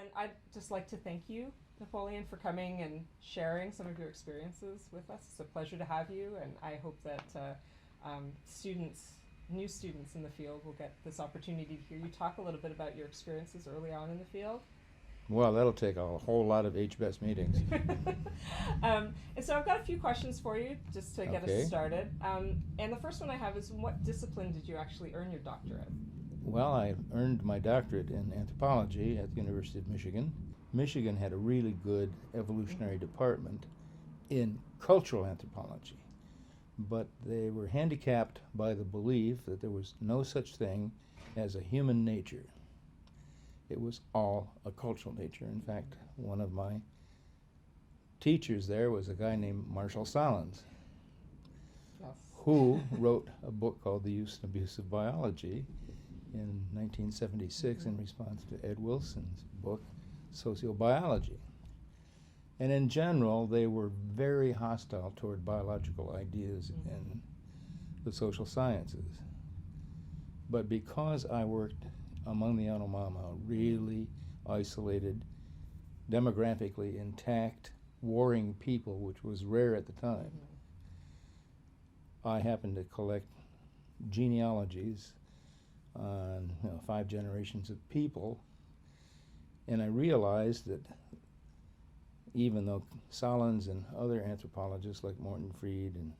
And I'd just like to thank you, Napoleon, for coming and sharing some of your experiences with us. It's a pleasure to have you, and I hope that new students in the field will get this opportunity to hear you talk a little bit about your experiences early on in the field. Well, that'll take a whole lot of HBES meetings. And so I've got a few questions for you just to get Okay. us started. And the first one I have is, in what discipline did you actually earn your doctorate? Well, I earned my doctorate in anthropology at the University of Michigan. Michigan had a really good evolutionary department in cultural anthropology, but they were handicapped by the belief that there was no such thing as a human nature. It was all a cultural nature. In fact, one of my teachers there was a guy named Marshall Salmon, Yes. who wrote a book called The Use and Abuse of Biology in 1976 in response to Ed Wilson's book, Sociobiology. And in general, they were very hostile toward biological ideas in the social sciences. But because I worked among the Yanomama, really isolated, demographically intact, warring people, which was rare at the time, I happened to collect genealogies on 5 generations of people, and I realized that even though Solons and other anthropologists like Morton Freed and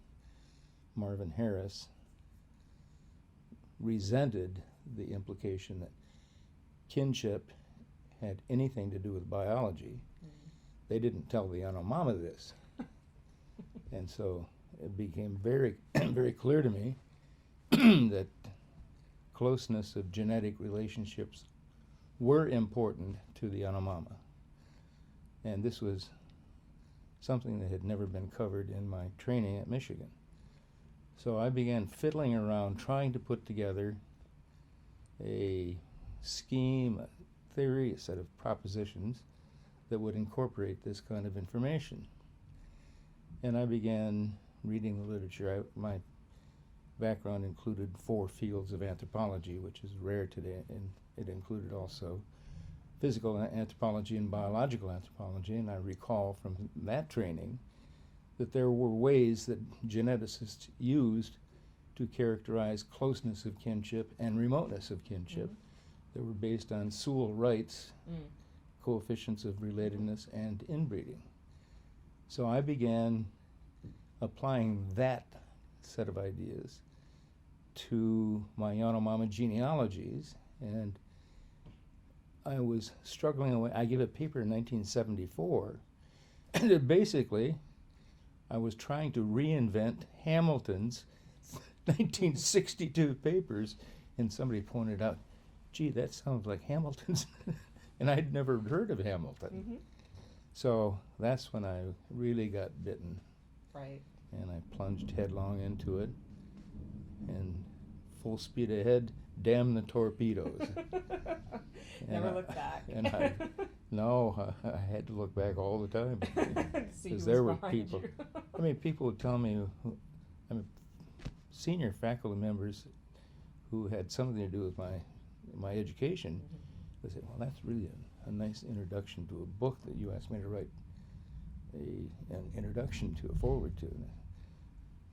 Marvin Harris resented the implication that kinship had anything to do with biology, they didn't tell the Yanomama this. And so it became very, very clear to me that closeness of genetic relationships were important to the Yanomama. And this was something that had never been covered in my training at Michigan. So I began fiddling around trying to put together a scheme, a theory, a set of propositions that would incorporate this kind of information. And I began reading the literature. My background included 4 fields of anthropology, which is rare today, and it included also physical anthropology and biological anthropology, and I recall from that training that there were ways that geneticists used to characterize closeness of kinship and remoteness of kinship that were based on Sewall-Wright's coefficients of relatedness and inbreeding. So I began applying that set of ideas to my Yanomama genealogies, and I was struggling away. I gave a paper in 1974, and basically I was trying to reinvent Hamilton's 1962 papers, and somebody pointed out, gee, that sounds like Hamilton's. And I'd never heard of Hamilton. So that's when I really got bitten. Right. And I plunged headlong into it, and full speed ahead, damn the torpedoes. Never look back. And I had to look back all the time. Because there were people, people would tell me, senior faculty members who had something to do with my education, they said, well, that's really a nice introduction to a book that you asked me to write an introduction to, a foreword to.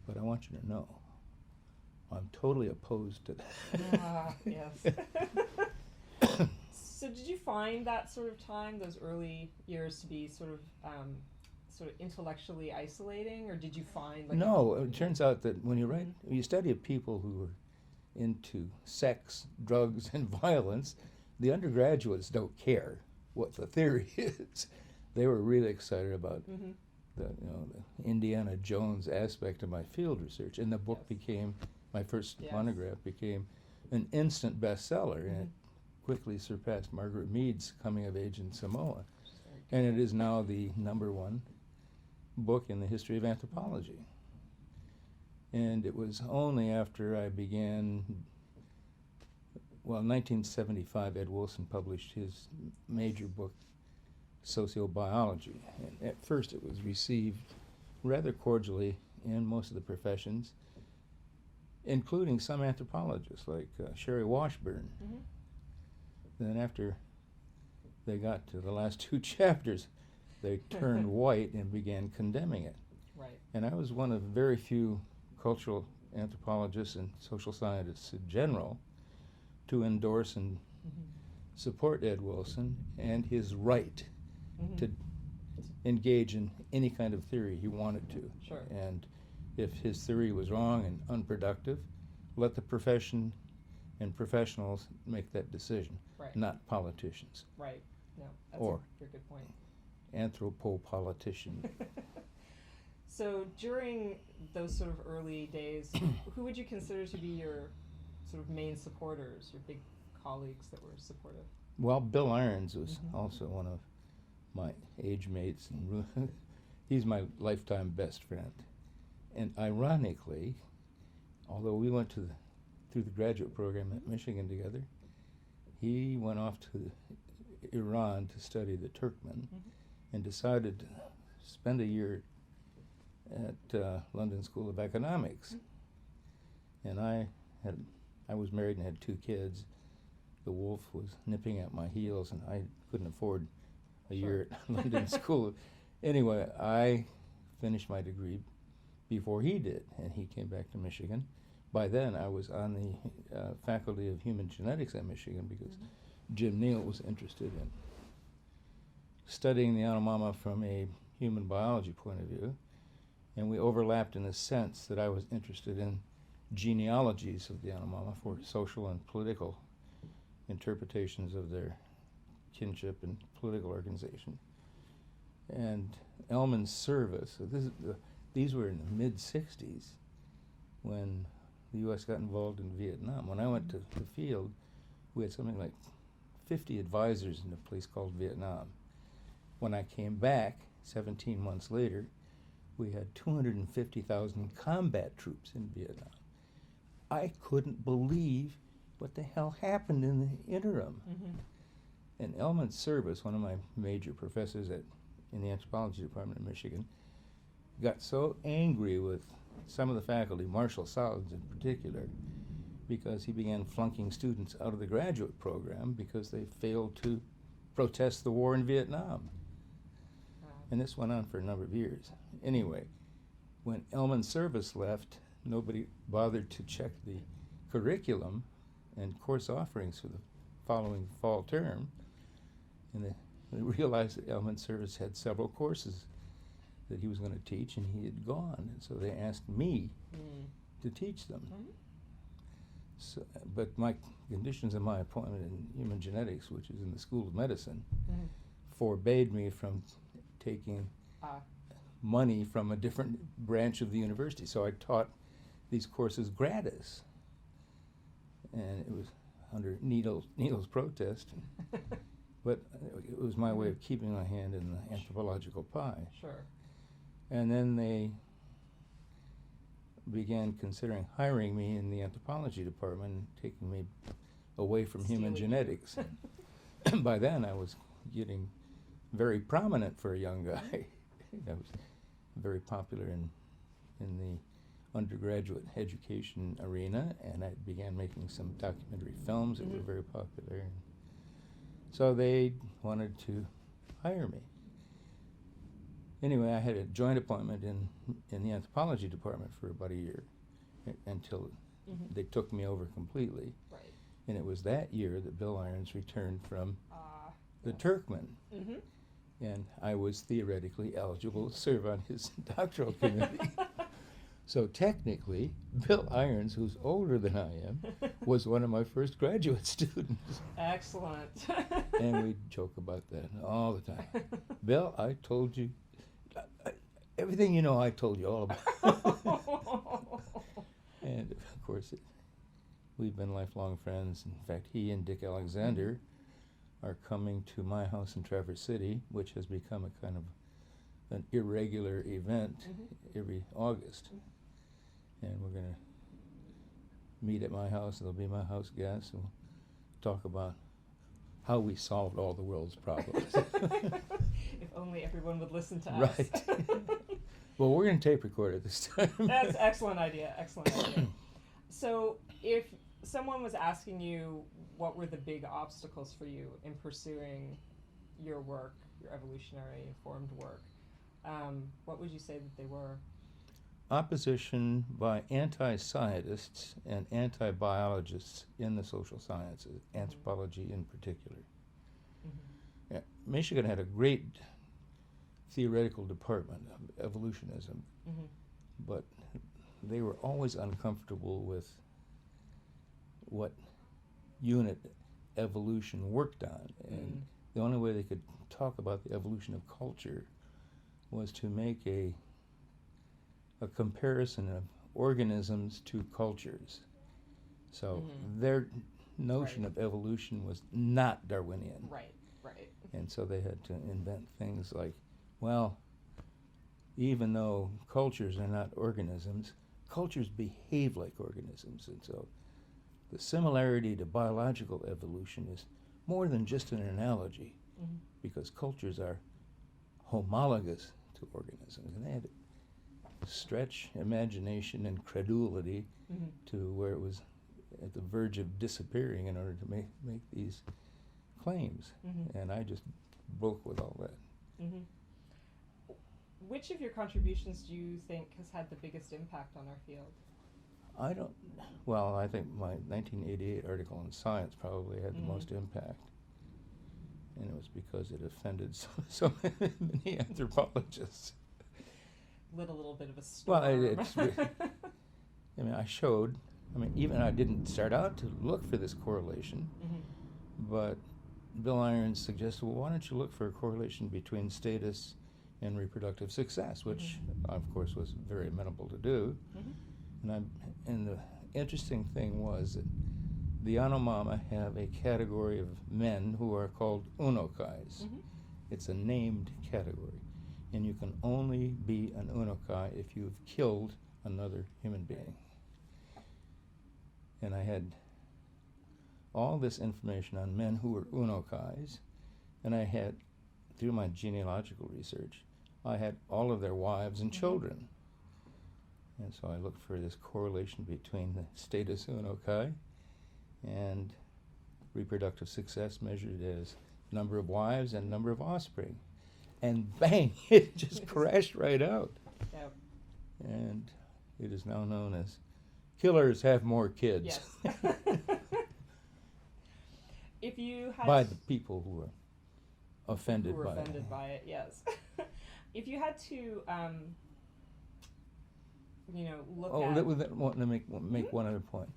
But I want you to know, I'm totally opposed to that. Yes. So did you find that sort of time, those early years, to be sort of intellectually isolating, or did you find like? No, it turns out that when you study people who were into sex, drugs, and violence, the undergraduates don't care what the theory is. They were really excited about the Indiana Jones aspect of my field research, and the book became, my first monograph became an instant bestseller, and it quickly surpassed Margaret Mead's Coming of Age in Samoa, and it is now the #1 book in the history of anthropology. And it was only after I began, well, in 1975, Ed Wilson published his major book, Sociobiology. And at first it was received rather cordially in most of the professions, including some anthropologists like Sherry Washburn. Then after they got to the last two chapters, they turned white and began condemning it. Right. And I was one of very few cultural anthropologists and social scientists in general to endorse and support Ed Wilson and his right to engage in any kind of theory he wanted to. Sure. And if his theory was wrong and unproductive, let the profession and professionals make that decision, Right. not politicians. Right. No, that's Or- a very good point. Anthropopolitician. So during those sort of early days, who would you consider to be your sort of main supporters, your big colleagues that were supportive? Well, Bill Irons was also one of my age mates, and he's my lifetime best friend. And ironically, although we went through the graduate program at Michigan together, he went off to Iran to study the Turkmen and decided to spend a year at London School of Economics. And I was married and had 2 kids. The wolf was nipping at my heels, and I couldn't afford a year at London School. Anyway, I finished my degree before he did, and he came back to Michigan. By then, I was on the faculty of human genetics at Michigan because Jim Neal was interested in studying the Yanomama from a human biology point of view, and we overlapped in the sense that I was interested in genealogies of the Yanomama for social and political interpretations of their kinship and political organization. And Elman's service, so these were in the mid-60s when the U.S. got involved in Vietnam. When I went to the field, we had something like 50 advisors in a place called Vietnam. When I came back 17 months later, we had 250,000 combat troops in Vietnam. I couldn't believe what the hell happened in the interim. And Elman's service, one of my major professors in the anthropology department in Michigan, got so angry with some of the faculty, Marshall Solins in particular, because he began flunking students out of the graduate program because they failed to protest the war in Vietnam. And this went on for a number of years. Anyway, when Elman Service left, nobody bothered to check the curriculum and course offerings for the following fall term. And they realized that Elman Service had several courses that he was going to teach, and he had gone. And so they asked me to teach them. So, but my conditions of my appointment in human genetics, which is in the School of Medicine, forbade me from taking money from a different branch of the university. So I taught these courses gratis. And it was under Needle's protest. But it was my way of keeping my hand in the anthropological pie. Sure. And then they began considering hiring me in the anthropology department and taking me away from human genetics. By then, I was getting very prominent for a young guy. I was very popular in the undergraduate education arena, and I began making some documentary films that were very popular. So they wanted to hire me. Anyway, I had a joint appointment in the anthropology department for about a year until they took me over completely. Right. And it was that year that Bill Irons returned from the Turkmen. And I was theoretically eligible to serve on his doctoral committee. So technically, Bill Irons, who's older than I am, was one of my first graduate students. Excellent. And we joke about that all the time. Bill, I told you, everything you know, I told you all about. And of course, we've been lifelong friends. In fact, he and Dick Alexander are coming to my house in Traverse City, which has become a kind of an irregular event every August. And we're going to meet at my house. They'll be my house guests, and we'll talk about how we solved all the world's problems. If only everyone would listen to us. Right. Well, we're going to tape record it this time. That's an excellent idea. Excellent idea. So if someone was asking you what were the big obstacles for you in pursuing your work, your evolutionary informed work, what would you say that they were? Opposition by anti-scientists and anti-biologists in the social sciences, anthropology in particular. Mm-hmm. Yeah, Michigan had a great theoretical department of evolutionism, Mm-hmm. but they were always uncomfortable with what unit evolution worked on. And the only way they could talk about the evolution of culture was to make a comparison of organisms to cultures. So their notion of evolution was not Darwinian. Right, right. And so they had to invent things like, well, even though cultures are not organisms, cultures behave like organisms. And so the similarity to biological evolution is more than just an analogy, because cultures are homologous to organisms. And they had to stretch imagination and credulity to where it was at the verge of disappearing in order to make these claims. And I just broke with all that. Which of your contributions do you think has had the biggest impact on our field? I think my 1988 article in Science probably had the most impact. And it was because it offended so many anthropologists. Lit a little bit of a storm. Well, I showed, even I didn't start out to look for this correlation, but Bill Irons suggested, well, why don't you look for a correlation between status and reproductive success, which I, of course, was very amenable to do. And the interesting thing was that the Yanomama have a category of men who are called unokais. It's a named category. And you can only be an unokai if you've killed another human being. And I had all this information on men who were unokais, and I had, through my genealogical research, I had all of their wives and children. And so I looked for this correlation between the status unokai and reproductive success measured as number of wives and number of offspring. And bang, it just crashed right out. Yep. And it is now known as killers have more kids. Yes. If you had by the people who are offended by it, yes. If you had to, look at... Let me make one other point.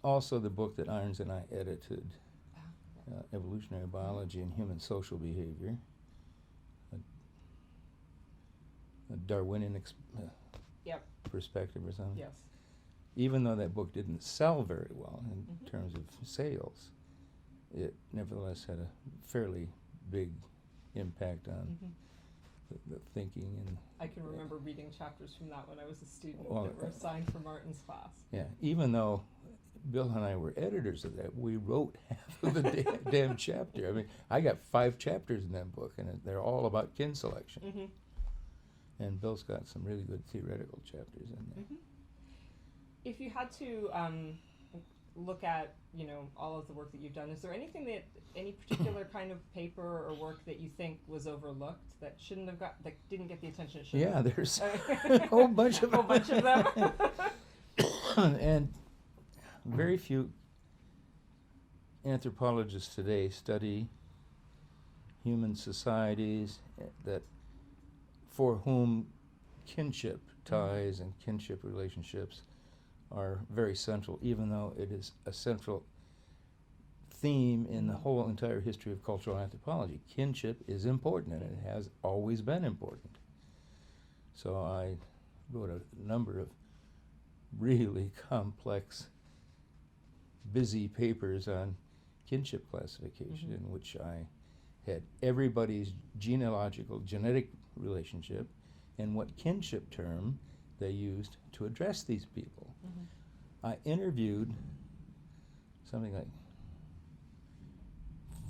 Also, the book that Irons and I edited, Evolutionary Biology and Human Social Behavior, a Darwinian perspective or something. Yes. Even though that book didn't sell very well in terms of sales, it nevertheless had a fairly big impact on the thinking. And I can remember reading chapters from that when I was a student Well, that were assigned for Martin's class. Yeah, even though Bill and I were editors of that, we wrote half of the damn chapter. I got 5 chapters in that book, and they're all about kin selection. And Bill's got some really good theoretical chapters in there. If you had to look at, all of the work that you've done, is there anything any particular kind of paper or work that you think was overlooked that that didn't get the attention it should have? Yeah, there's a whole bunch of them. A whole bunch of them. And very few anthropologists today study human societies for whom kinship ties and kinship relationships are very central, even though it is a central theme in the whole entire history of cultural anthropology. Kinship is important, and it has always been important. So I wrote a number of really complex, busy papers on kinship classification, in which I had everybody's genetic relationship and what kinship term they used to address these people. I interviewed something like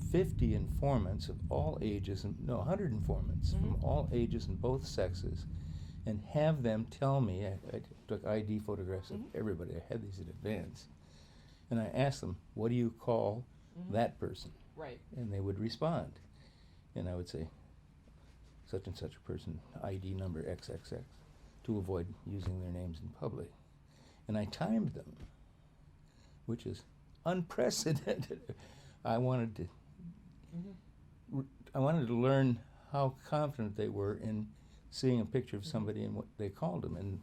50 informants of all ages, 100 informants from all ages and both sexes, and have them tell me, I took ID photographs of everybody, I had these in advance, and I asked them, what do you call that person? Right. And they would respond. and I would say such and such a person, ID number XXX, to avoid using their names in public. And I timed them, which is unprecedented. I wanted to I wanted to learn how confident they were in seeing a picture of somebody and what they called them. And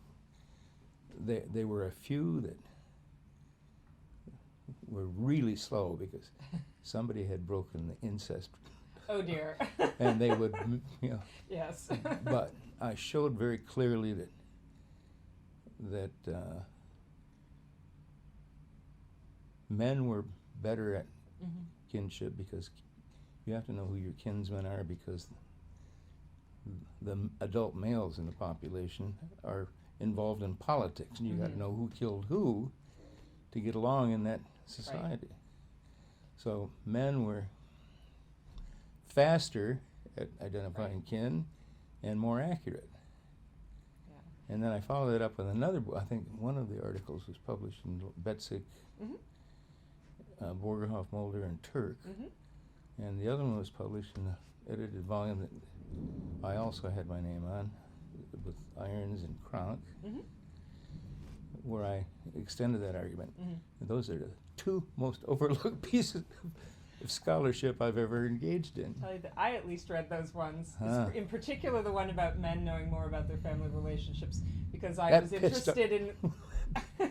there were a few that were really slow because somebody had broken the incest. Oh dear. And they would, Yes. But I showed very clearly that men were better at kinship because you have to know who your kinsmen are, because the adult males in the population are involved in politics, and you got to know who killed who to get along in that society. Right. So men were faster at identifying kin and more accurate. Yeah. And then I followed it up with another book. I think one of the articles was published in Betzig, Borgerhoff, Mulder, and Turk. And the other one was published in an edited volume that I also had my name on, with Irons and Kronk, where I extended that argument. And those are the two most overlooked pieces of scholarship I've ever engaged in. I'll tell you that I at least read those ones. In particular, the one about men knowing more about their family relationships, because I was interested in.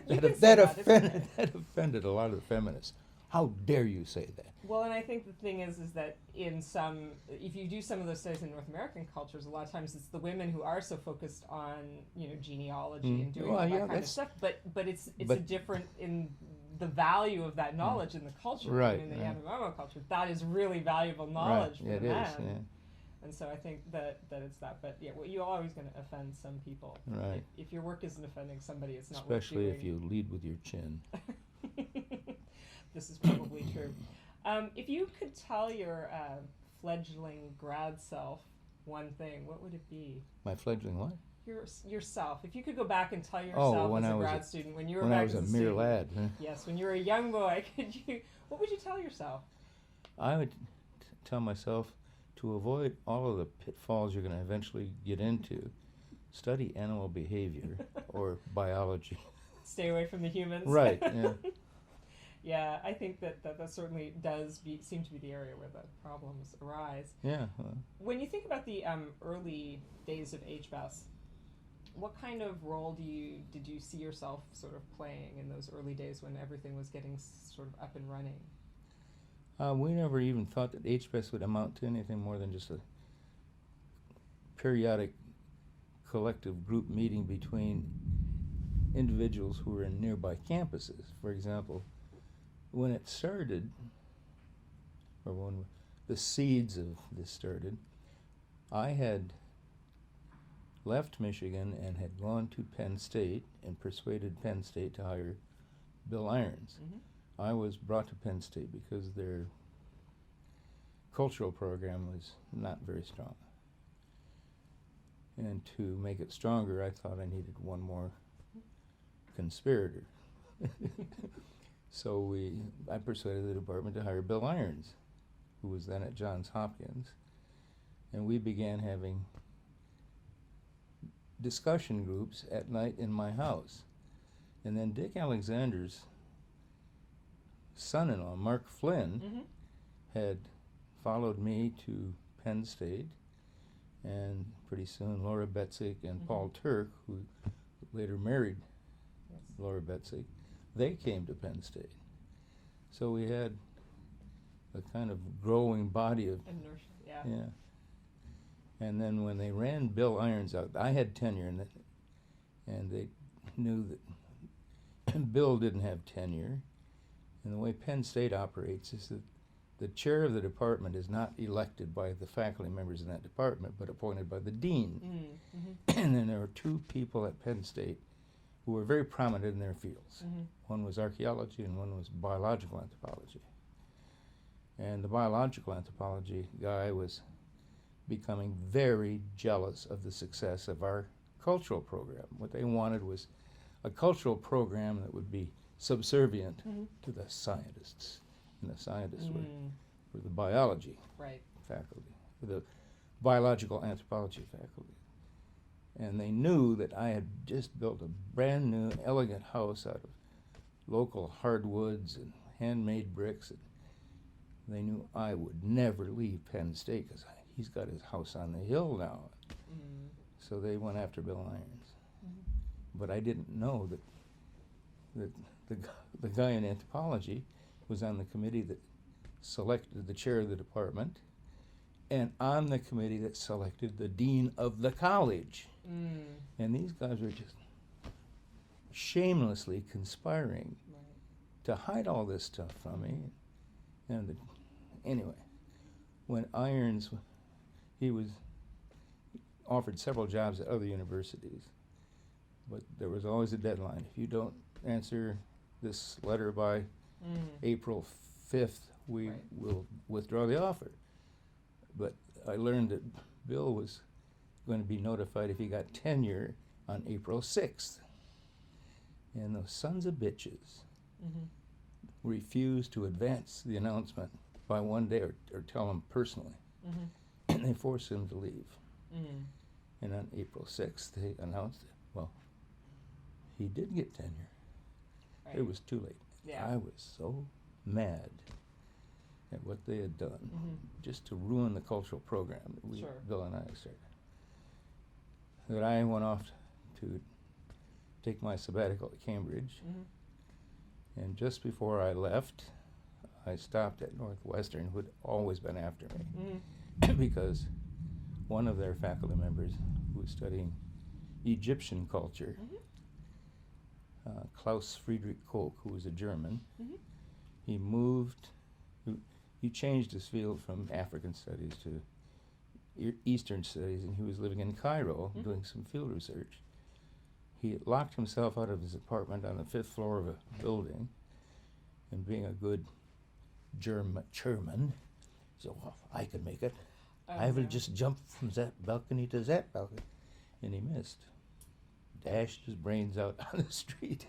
That offended a lot of the feminists. How dare you say that? Well, and I think the thing is that if you do some of those studies in North American cultures, a lot of times it's the women who are so focused on, genealogy and doing all that kind of stuff. But it's a different in the value of that knowledge in the culture. Right. In the Yanomamo culture, that is really valuable knowledge for the men. Is, yeah. And so I think that it's that. But yeah, you're always going to offend some people. Right. If your work isn't offending somebody, it's not especially worth doing. If you lead with your chin. This is probably true. If you could tell your fledgling grad self one thing, what would it be? My fledgling what? Yourself. If you could go back and tell yourself as a grad student when you were back as a mere student, lad. Huh? Yes, when you were a young boy, what would you tell yourself? I would tell myself to avoid all of the pitfalls you're going to eventually get into. Study animal behavior or biology. Stay away from the humans. Right. Yeah. Yeah, I think that certainly does seem to be the area where the problems arise. Yeah. When you think about the early days of HBAS, what kind of role did you see yourself sort of playing in those early days when everything was getting sort of up and running? We never even thought that HBAS would amount to anything more than just a periodic collective group meeting between individuals who were in nearby campuses. For example, when it started, or when the seeds of this started, I had left Michigan and had gone to Penn State and persuaded Penn State to hire Bill Irons. I was brought to Penn State because their cultural program was not very strong. And to make it stronger, I thought I needed one more conspirator. So I persuaded the department to hire Bill Irons, who was then at Johns Hopkins, and we began having discussion groups at night in my house. And then Dick Alexander's son-in-law, Mark Flynn, had followed me to Penn State, and pretty soon Laura Betzig and Paul Turk, who later married Laura Betzig, they came to Penn State. So we had a kind of growing body of inertia. Yeah. And then when they ran Bill Irons out, I had tenure in it, and they knew that Bill didn't have tenure. And the way Penn State operates is that the chair of the department is not elected by the faculty members in that department, but appointed by the dean. And then there were two people at Penn State who were very prominent in their fields. One was archaeology and one was biological anthropology. And the biological anthropology guy was becoming very jealous of the success of our cultural program. What they wanted was a cultural program that would be subservient to the scientists. And the scientists were the biology faculty. the biological anthropology faculty. And they knew that I had just built a brand new, elegant house out of local hardwoods and handmade bricks. And they knew I would never leave Penn State because he's got his house on the hill now. Mm. So they went after Bill Irons. Mm-hmm. But I didn't know that the guy in anthropology was on the committee that selected the chair of the department and on the committee that selected the dean of the college. Mm. And these guys were just shamelessly conspiring to hide all this stuff from me. And anyway, when Irons, he was offered several jobs at other universities, but there was always a deadline. If you don't answer this letter by April 5th, we will withdraw the offer. But I learned that Bill was going to be notified if he got tenure on April 6th. And those sons of bitches refused to advance the announcement by one day or tell him personally. And they forced him to leave. And on April 6th, they announced it. Well, he did get tenure. It was too late. Yeah. I was so mad at what they had done just to ruin the cultural program that Bill and I started, that I went off to take my sabbatical at Cambridge. And just before I left, I stopped at Northwestern, who had always been after me, because one of their faculty members who was studying Egyptian culture, Klaus Friedrich Koch, who was a German, he moved, he changed his field from African studies to Eastern studies, and he was living in Cairo doing some field research. He locked himself out of his apartment on the 5th floor of a building, and being a good German, so I could make it. I will just jump from that balcony to that balcony. And he missed. Dashed his brains out on the street.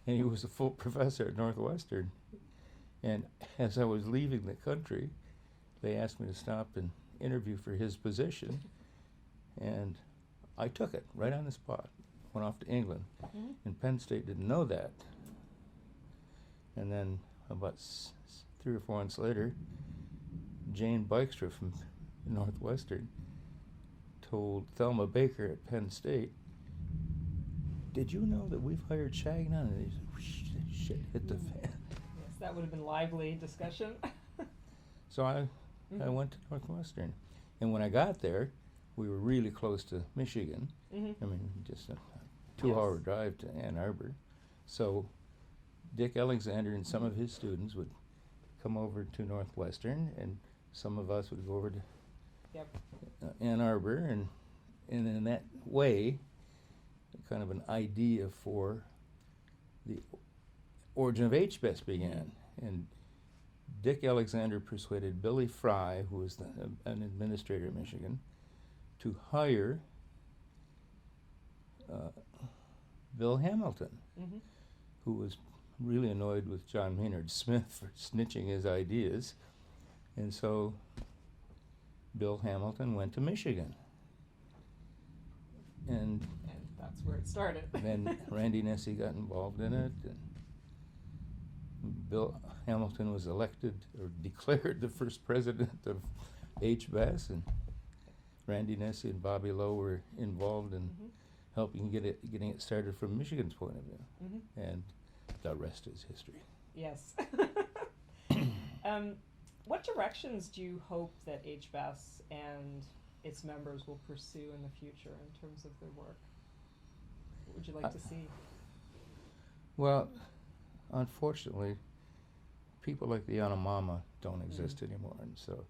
And he was a full professor at Northwestern. And as I was leaving the country, they asked me to stop and interview for his position. And I took it right on the spot. Went off to England. And Penn State didn't know that. And then about 3 or 4 months later, Jane Dykstra from Northwestern told Thelma Baker at Penn State, "Did you know that we've hired Chagnon?" And shit hit the fan. Yes, that would have been lively discussion. So I went to Northwestern. And when I got there, we were really close to Michigan. I mean, just a 2-hour drive to Ann Arbor. So Dick Alexander and some of his students would come over to Northwestern, and some of us would go over to Ann Arbor, and in that way, kind of an idea for the origin of HBES began. And Dick Alexander persuaded Billy Fry, who was an administrator at Michigan, to hire Bill Hamilton, who was really annoyed with John Maynard Smith for snitching his ideas. And so Bill Hamilton went to Michigan. And that's where it started. Then Randy Nesse got involved in it. And Bill Hamilton was elected or declared the first president of HBES, and Randy Nesse and Bobby Lowe were involved in helping getting it started from Michigan's point of view. And the rest is history. Yes. What directions do you hope that HBES and its members will pursue in the future in terms of their work? What would you like to see? Well, unfortunately, people like the Yanomama don't exist anymore, and so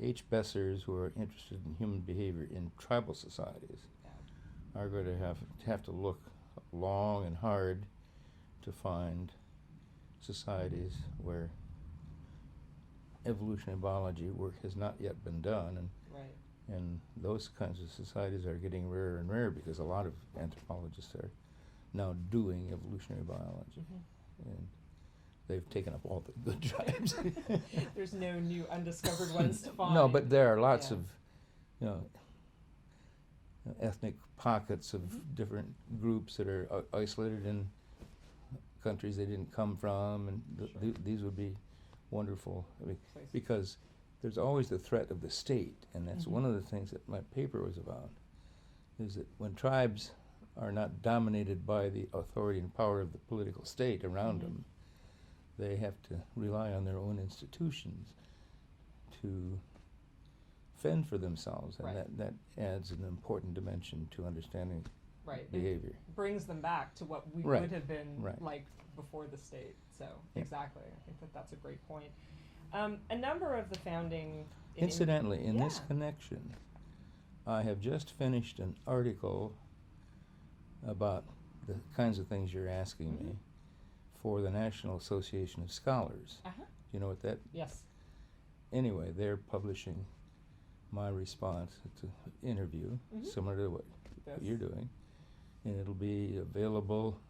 HBESers who are interested in human behavior in tribal societies are going to have to look long and hard to find societies where evolutionary biology work has not yet been done, and those kinds of societies are getting rarer and rarer because a lot of anthropologists are now doing evolutionary biology. And they've taken up all the good tribes. There's no new undiscovered ones to find. No, but there are lots Yeah. of, you know, ethnic pockets of different groups that are isolated in countries they didn't come from, and Sure. these would be wonderful. I mean, Places. because there's always the threat of the state, and that's Mhm. one of the things that my paper was about, is that when tribes are not dominated by the authority and power of the political state around Mhm. them, they have to rely on their own institutions to fend for themselves, and Right. that adds an important dimension to understanding Right. It behavior. brings them back to what we Right. would have been Right. like before the state. So Yeah. exactly, I think that that's a great point. A number of the founding. Incidentally, in this Yeah. connection, I have just finished an article about the kinds of things you're asking Mhm. me for the National Association of Scholars. Uh-huh. Do you know what that? Yes. Anyway, they're publishing my response. It's an interview, Mhm. similar to what Yes. you're doing, and it'll be available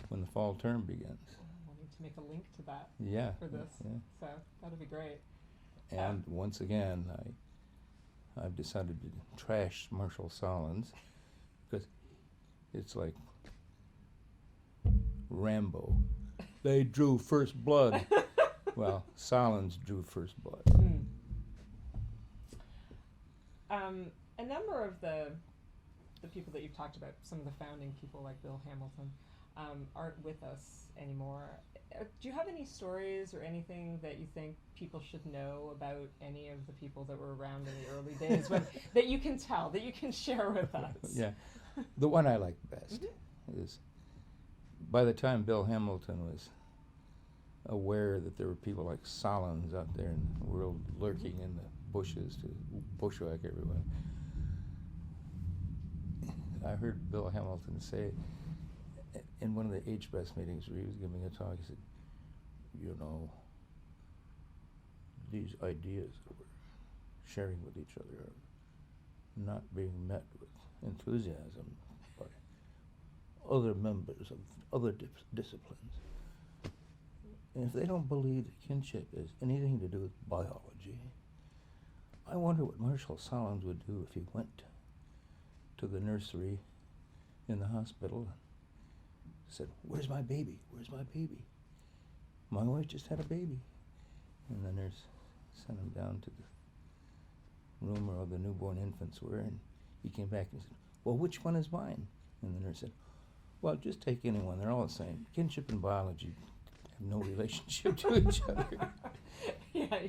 when the fall term begins. We'll need to make a link to that Yeah. for this. Yeah. So that'll be great. And once again, I've decided to trash Marshall Solins because it's like Rambo. They drew first blood. Well, Solins drew first blood. Mm. A number of the people that you've talked about, some of the founding people like Bill Hamilton, aren't with us anymore. Do you have any stories or anything that you think people should know about any of the people that were around in the early days that you can tell, that you can share with us? Yeah. The one I like best is by the time Bill Hamilton was aware that there were people like Solins out there in the world lurking in the bushes to bushwhack everyone, I heard Bill Hamilton say in one of the HBS meetings where he was giving a talk, he said, you know, these ideas that we're sharing with each other are not being met with enthusiasm by other members of other disciplines. And if they don't believe that kinship has anything to do with biology, I wonder what Marshall Solins would do if he went to the nursery in the hospital and said, "Where's my baby? Where's my baby? My wife just had a baby." And the nurse sent him down to the room where all the newborn infants were, and he came back and said, "Well, which one is mine?" And the nurse said, "Well, just take anyone. They're all the same. Kinship and biology have no relationship to each other." Yeah,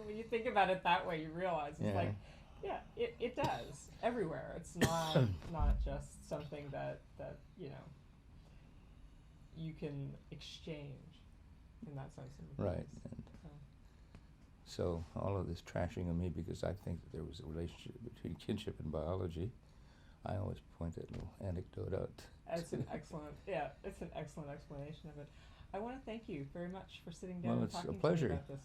when you think about it that way, you realize it's Yeah. like, yeah, it does everywhere. It's not just something that you know you can exchange in that sense. Right. And so all of this trashing of me because I think that there was a relationship between kinship and biology, I always point that little anecdote out. It's an excellent explanation of it. I want to thank you very much for sitting down Well, and it's a talking to me pleasure. about this.